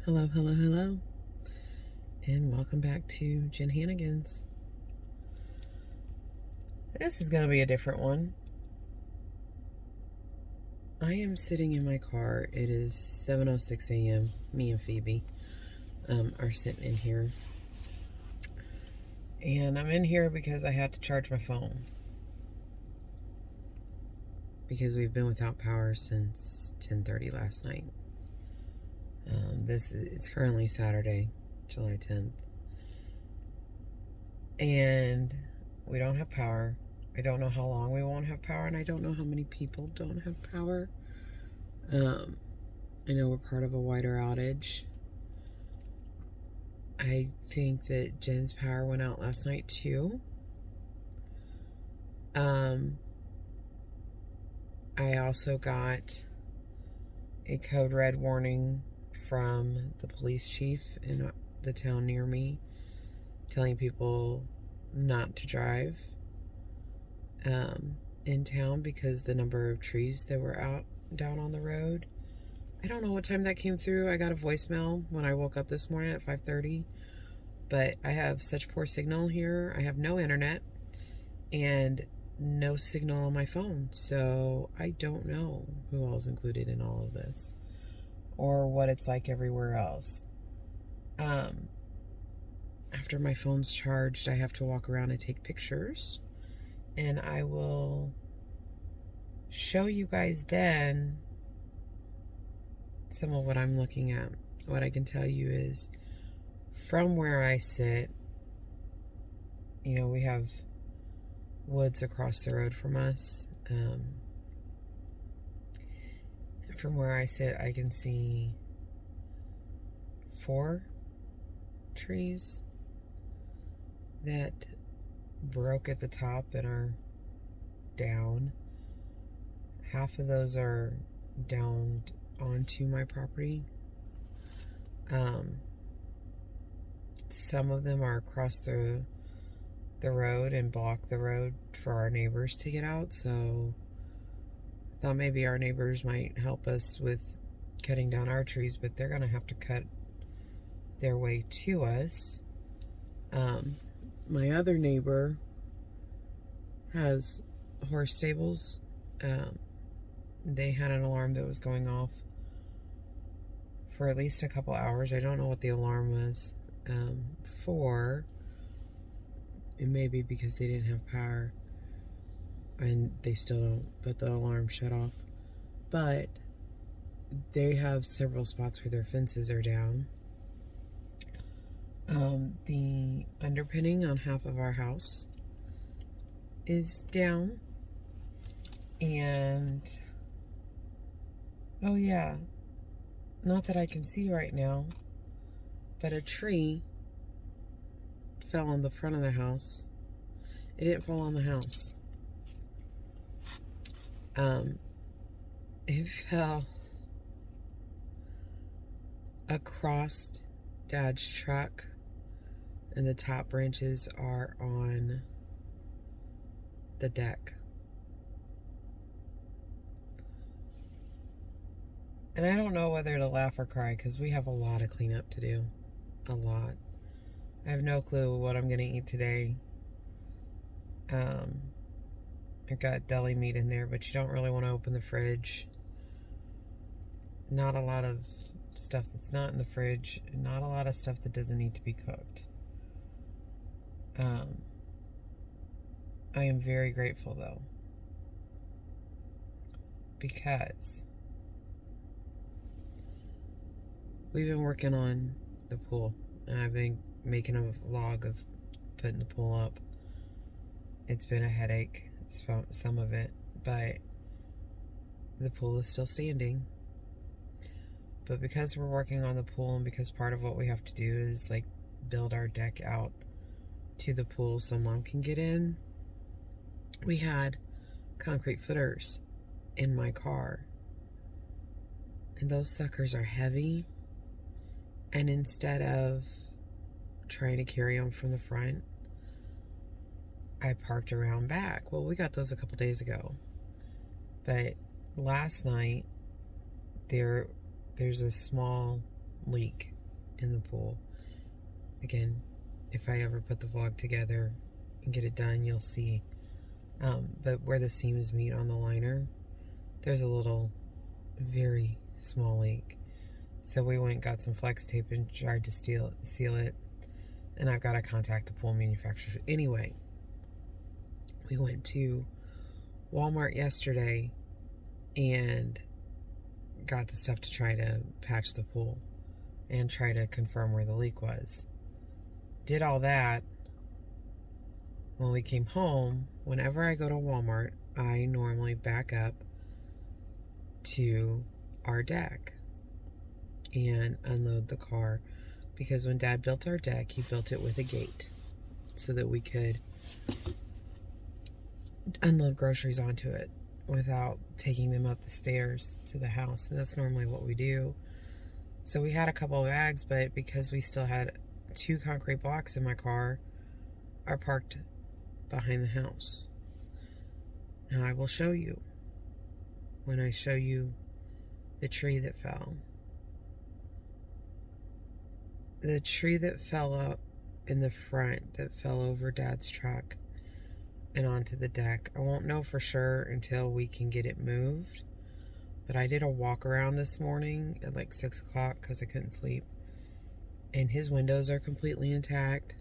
Hello, hello, hello, and welcome back to JenHannagans. This is going to be a different one. I am sitting in my car. It is 7:06 a.m. Me and Phoebe are sitting in here. And I'm in here because I had to charge my phone. Because we've been without power since 10:30 last night. It's currently Saturday, July 10th. And we don't have power. I don't know how long we won't have power, and I don't know how many people don't have power. I know we're part of a wider outage. I think that Jen's power went out last night too. I also got a code red warning from the police chief in the town near me, telling people not to drive in town because the number of trees that were out down on the road. I don't know what time that came through. I got a voicemail when I woke up this morning at 5:30, but I have such poor signal here. I have no internet and no signal on my phone, so I don't know who all is included in all of this or what it's like everywhere else. After my phone's charged, I have to walk around and take pictures, and I will show you guys then some of what I'm looking at. What I can tell you is, from where I sit, you know, we have woods across the road from us. From where I sit, I can see 4 trees that broke at the top and are down. Half of those are down onto my property. Some of them are across the road and block the road for our neighbors to get out, so I thought maybe our neighbors might help us with cutting down our trees, but they're gonna have to cut their way to us. My other neighbor has horse stables. They had an alarm that was going off for at least a couple hours. I don't know what the alarm was for. It may be because they didn't have power and they still don't, but the alarm shut off. But they have several spots where their fences are down. The underpinning on half of our house is down. And oh yeah, not that I can see right now, but a tree fell on the front of the house. It didn't fall on the house. It fell across Dad's truck, and the top branches are on the deck. And I don't know whether to laugh or cry because we have a lot of cleanup to do. A lot. I have no clue what I'm going to eat today. I've got deli meat in there, but you don't really want to open the fridge. Not a lot of stuff that's not in the fridge. Not a lot of stuff that doesn't need to be cooked. I am very grateful though, because we've been working on the pool, and I've been making a vlog of putting the pool up. It's been a headache, some of it, but the pool is still standing. But because we're working on the pool, and because part of what we have to do is like build our deck out to the pool so Mom can get in, we had concrete footers in my car, and those suckers are heavy. And instead of trying to carry them from the front, I parked around back. Well, we got those a couple days ago, but last night there's a small leak in the pool. Again, if I ever put the vlog together and get it done, you'll see. But where the seams meet on the liner, there's a little, very small leak. So we went and got some flex tape and tried to seal it. And I've got to contact the pool manufacturer. Anyway, we went to Walmart yesterday and got the stuff to try to patch the pool and try to confirm where the leak was. Did all that. When we came home, whenever I go to Walmart, I normally back up to our deck and unload the car, because when Dad built our deck, he built it with a gate so that we could unload groceries onto it without taking them up the stairs to the house. And that's normally what we do. So we had a couple of bags, but because we still had 2 concrete blocks in my car, are parked behind the house. Now I will show you when I show you the tree that fell. The tree that fell up in the front, that fell over Dad's truck and onto the deck. I won't know for sure until we can get it moved. But I did a walk around this morning at like 6 o'clock because I couldn't sleep. And his windows are completely intact.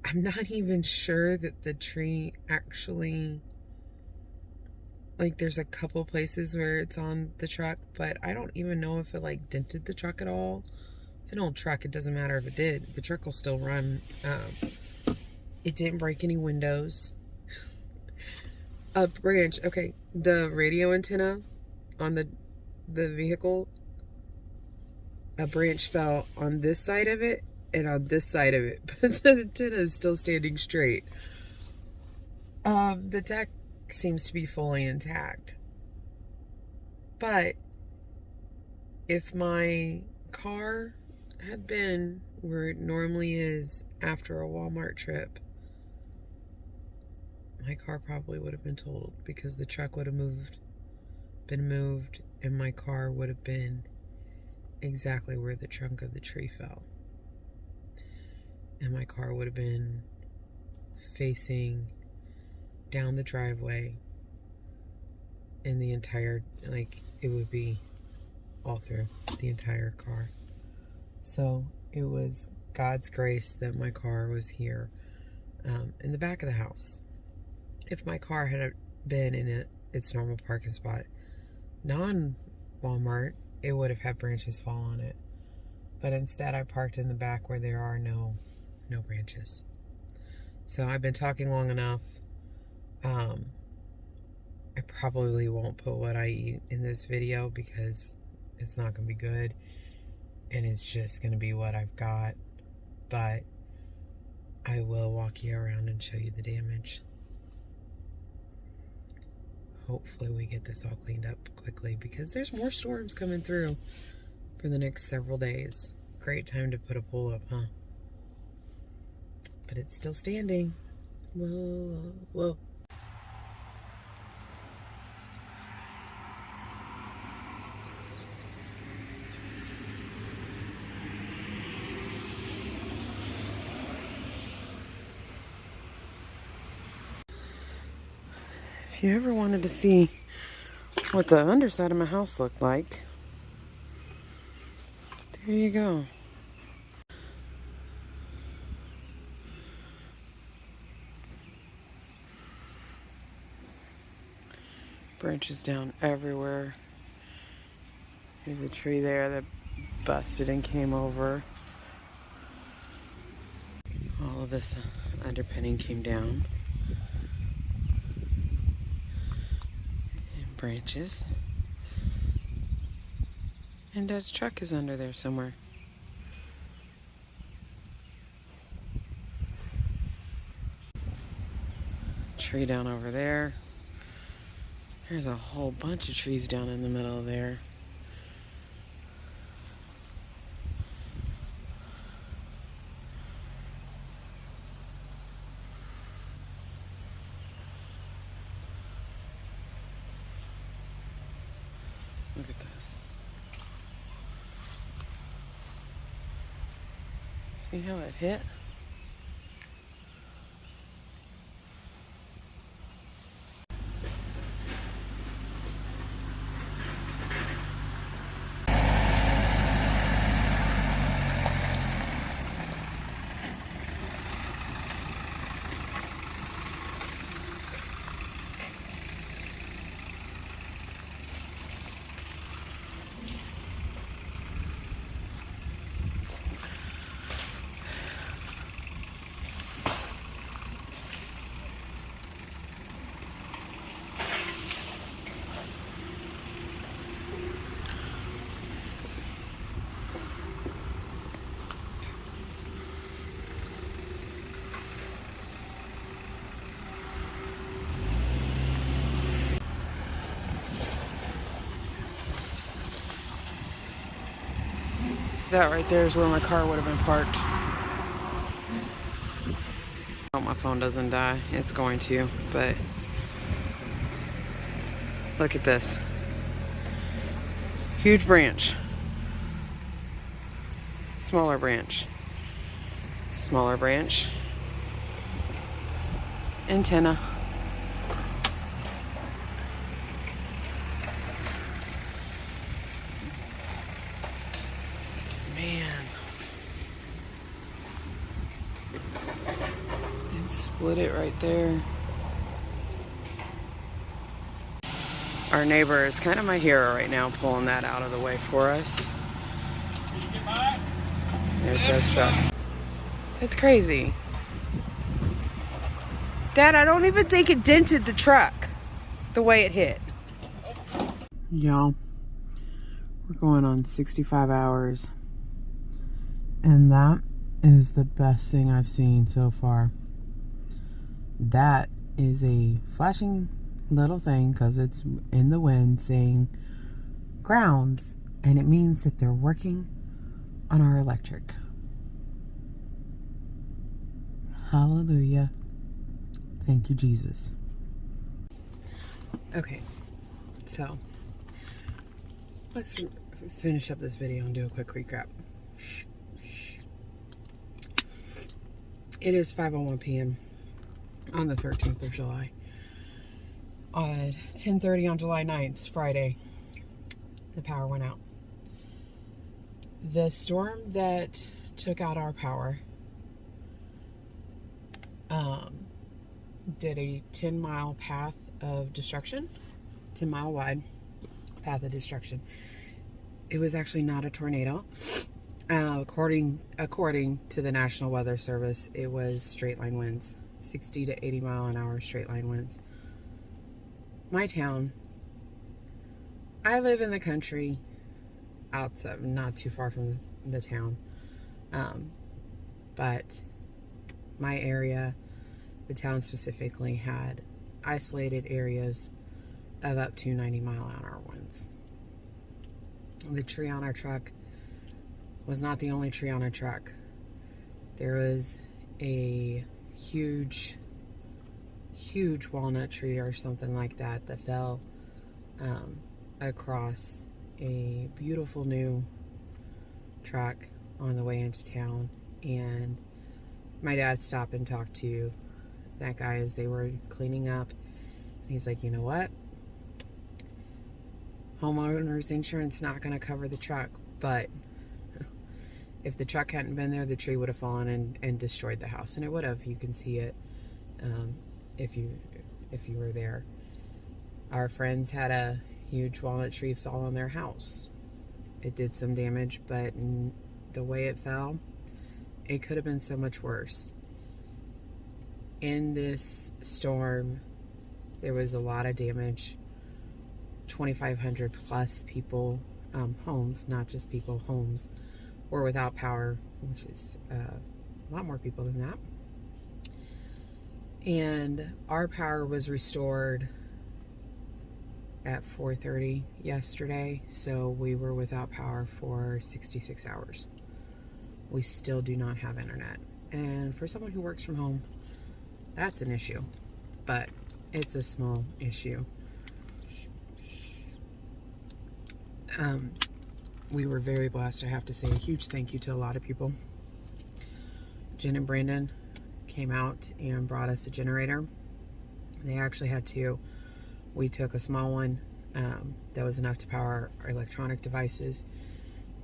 I'm not even sure that the tree actually, like, there's a couple places where it's on the truck, but I don't even know if it like dented the truck at all. It's an old truck. It doesn't matter if it did. The truck will still run. It didn't break any windows. A branch. Okay, the radio antenna on the vehicle, a branch fell on this side of it and on this side of it, but the antenna is still standing straight. The deck seems to be fully intact. But if my car had been where it normally is after a Walmart trip, my car probably would have been totaled, because the truck would have been moved, and my car would have been exactly where the trunk of the tree fell. And my car would have been facing down the driveway, and the entire, like, it would be all through the entire car. So it was God's grace that my car was here in the back of the house. If my car had been in its normal parking spot, non-Walmart, it would have had branches fall on it. But instead, I parked in the back where there are no branches. So I've been talking long enough. I probably won't put what I eat in this video because it's not going to be good. And it's just going to be what I've got. But I will walk you around and show you the damage. Hopefully we get this all cleaned up quickly, because there's more storms coming through for the next several days. Great time to put a pool up, huh? But it's still standing. Whoa, whoa. If you ever wanted to see what the underside of my house looked like, there you go. Branches down everywhere. There's a tree there that busted and came over. All of this underpinning came down. And branches. And Dad's truck is under there somewhere. Tree down over there. There's a whole bunch of trees down in the middle there. Look at this. See how it hit? That right there is where my car would have been parked. I hope my phone doesn't die. It's going to, but look at this. Huge branch. Smaller branch. Smaller branch. Antenna. Man. It split it right there. Our neighbor is kind of my hero right now, pulling that out of the way for us. There's that truck. It's crazy. Dad, I don't even think it dented the truck the way it hit. Y'all, we're going on 65 hours. And that is the best thing I've seen so far. That is a flashing little thing because it's in the wind saying grounds, and it means that they're working on our electric. Hallelujah. Thank you, Jesus. Okay, so let's finish up this video and do a quick recap. It is 5:01 p.m. on the 13th of July. At 10:30 on July 9th, Friday, the power went out. The storm that took out our power did a 10-mile path of destruction, 10-mile wide path of destruction. It was actually not a tornado. According to the National Weather Service, it was straight line winds, 60 to 80 mile an hour straight line winds. My town, I live in the country, outside, not too far from the town, but my area, the town specifically, had isolated areas of up to 90 mile an hour winds. The tree on our truck was not the only tree on our truck. There was a huge walnut tree or something like that that fell across a beautiful new truck on the way into town, and my dad stopped and talked to that guy as they were cleaning up. He's like, you know what? Homeowner's insurance not going to cover the truck, but if the truck hadn't been there, the tree would have fallen and destroyed the house, and it would have. You can see it if you were there. Our friends had a huge walnut tree fall on their house. It did some damage, but the way it fell, it could have been so much worse. In this storm, there was a lot of damage. 2,500 plus people, homes, not just people, homes, were without power, which is a lot more people than that. And our power was restored at 4:30 yesterday, so we were without power for 66 hours. We still do not have internet. And for someone who works from home, that's an issue, but it's a small issue. We were very blessed. I have to say a huge thank you to a lot of people Jen and Brandon came out and brought us a generator. They actually had two. We took a small one that was enough to power our electronic devices,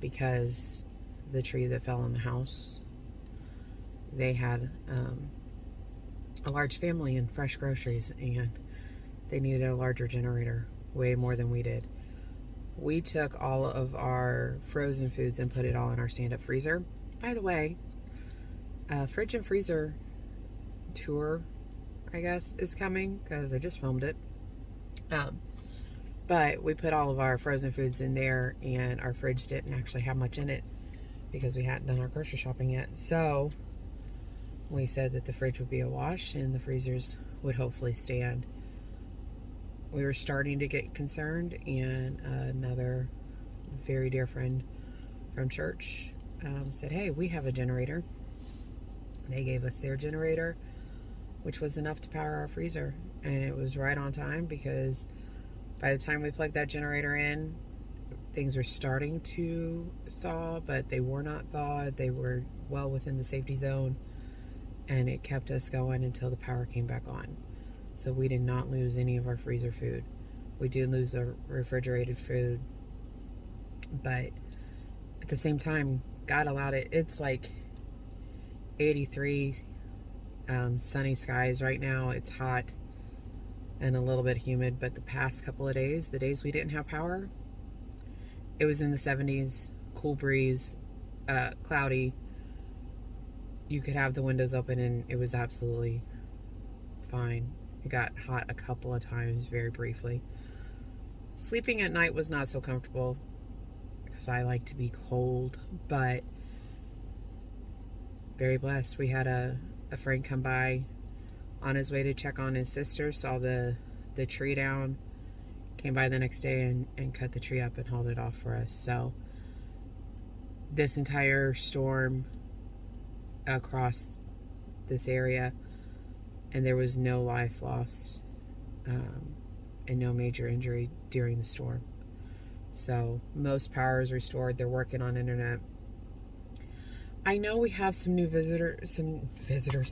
because the tree that fell on the house, they had a large family and fresh groceries, and they needed a larger generator, way more than we did. We took all of our frozen foods and put it all in our stand-up freezer. By the way, fridge and freezer tour, I guess, is coming, because I just filmed it. But we put all of our frozen foods in there, and our fridge didn't actually have much in it because we hadn't done our grocery shopping yet. So we said that the fridge would be awash and the freezers would hopefully stand. We were starting to get concerned, and another very dear friend from church said, hey, we have a generator. They gave us their generator, which was enough to power our freezer. And it was right on time, because by the time we plugged that generator in, things were starting to thaw, but they were not thawed. They were well within the safety zone, and it kept us going until the power came back on. So we did not lose any of our freezer food. We did lose our refrigerated food, but at the same time, God allowed it. It's like 83, sunny skies right now. It's hot and a little bit humid, but the past couple of days, the days we didn't have power, it was in the 70s, cool breeze, cloudy. You could have the windows open and it was absolutely fine. It got hot a couple of times, very briefly. Sleeping at night was not so comfortable, because I like to be cold, but very blessed. We had a friend come by on his way to check on his sister, saw the tree down, came by the next day and cut the tree up and hauled it off for us. So this entire storm across this area, and there was no life lost and no major injury during the storm. So most power is restored. They're working on internet. I know we have some new visitors.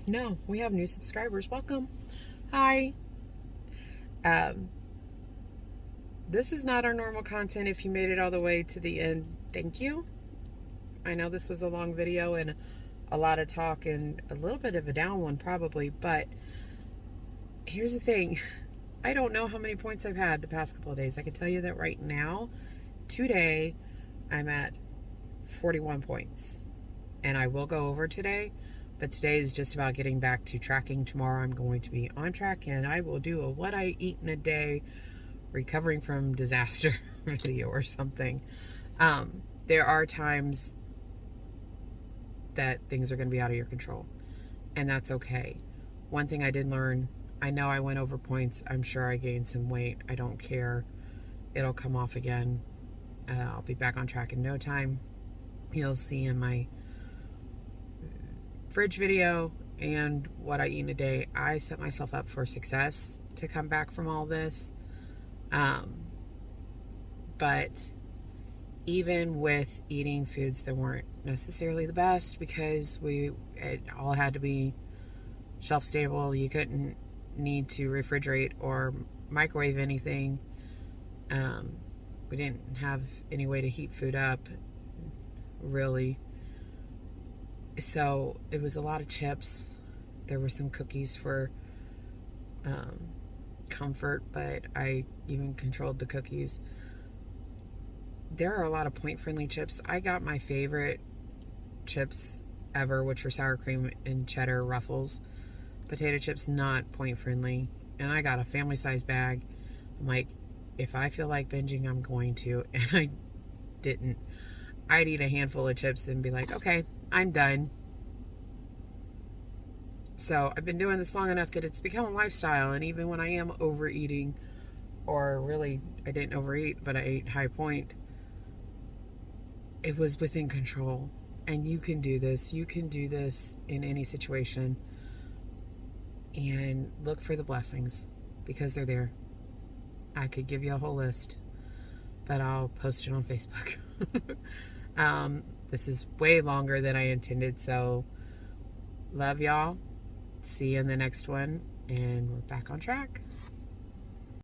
No, we have new subscribers. Welcome. Hi. This is not our normal content. If you made it all the way to the end, thank you. I know this was a long video and a lot of talk and a little bit of a down one probably, but here's the thing. I don't know how many points I've had the past couple of days. I can tell you that right now, today, I'm at 41 points. And I will go over today, but today is just about getting back to tracking. Tomorrow I'm going to be on track, and I will do a what I eat in a day recovering from disaster video or something. There are times that things are going to be out of your control, and that's okay. One thing I did learn, I know I went over points. I'm sure I gained some weight. I don't care. It'll come off again. I'll be back on track in no time. You'll see in my fridge video and what I eat in a day, I set myself up for success to come back from all this. But even with eating foods that weren't necessarily the best, because it all had to be shelf stable, you couldn't need to refrigerate or microwave anything. We didn't have any way to heat food up, really. So it was a lot of chips. There were some cookies for comfort, but I even controlled the cookies. There are a lot of point-friendly chips. I got my favorite chips ever, which were sour cream and cheddar Ruffles. Potato chips, not point-friendly. And I got a family-size bag. I'm like, if I feel like binging, I'm going to. And I didn't. I'd eat a handful of chips and be like, okay, I'm done. So I've been doing this long enough that it's become a lifestyle. And even when I am overeating, or really, I didn't overeat, but I ate high point, it was within control. And you can do this. You can do this in any situation. And look for the blessings, because they're there. I could give you a whole list, but I'll post it on Facebook. This is way longer than I intended, so Love y'all. See you in the next one, and we're back on track.